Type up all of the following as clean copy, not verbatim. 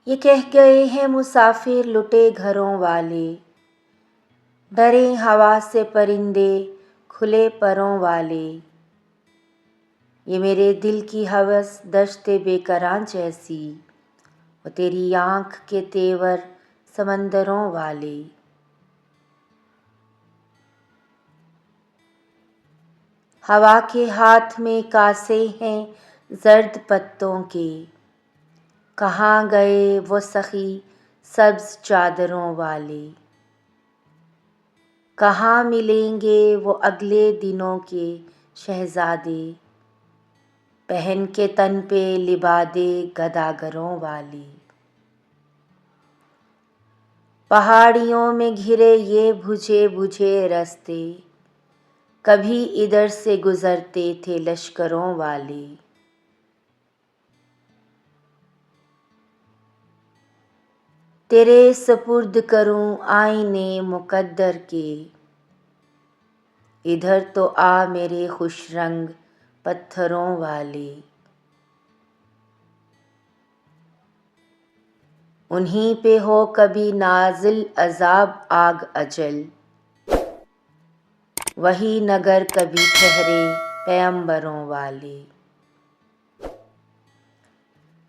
ये कह गए हैं मुसाफिर लुटे घरों वाले, डरे हवा से परिंदे खुले परों वाले। ये मेरे दिल की हवस दश्ते बेकरां जैसी, वो तेरी आँख के तेवर समंदरों वाले। हवा के हाथ में कासे हैं जर्द पत्तों के, कहाँ गए वो सखी सब्ज चादरों वाले। कहाँ मिलेंगे वो अगले दिनों के शहजादे, पहन के तन पे लिबादे गदागरों वाले। पहाड़ियों में घिरे ये बुझे बुझे रास्ते, कभी इधर से गुजरते थे लश्करों वाले। तेरे सपुर्द करूं आईने मुकद्दर के, इधर तो आ मेरे खुश रंग पत्थरों वाले। उन्हीं पे हो कभी नाजिल अजाब आग अजल, वही नगर कभी ठहरे पैगंबरों वाले।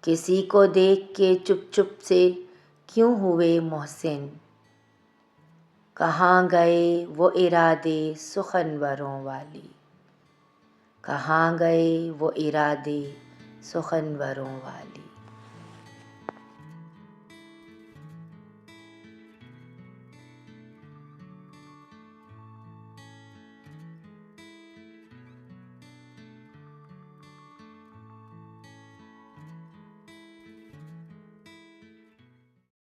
किसी को देख के चुप चुप से क्यों हुए मोहसिन, कहाँ गए वो इरादे सुखनवरों वाले। कहाँ गए वो इरादे सुखनवरों वाले।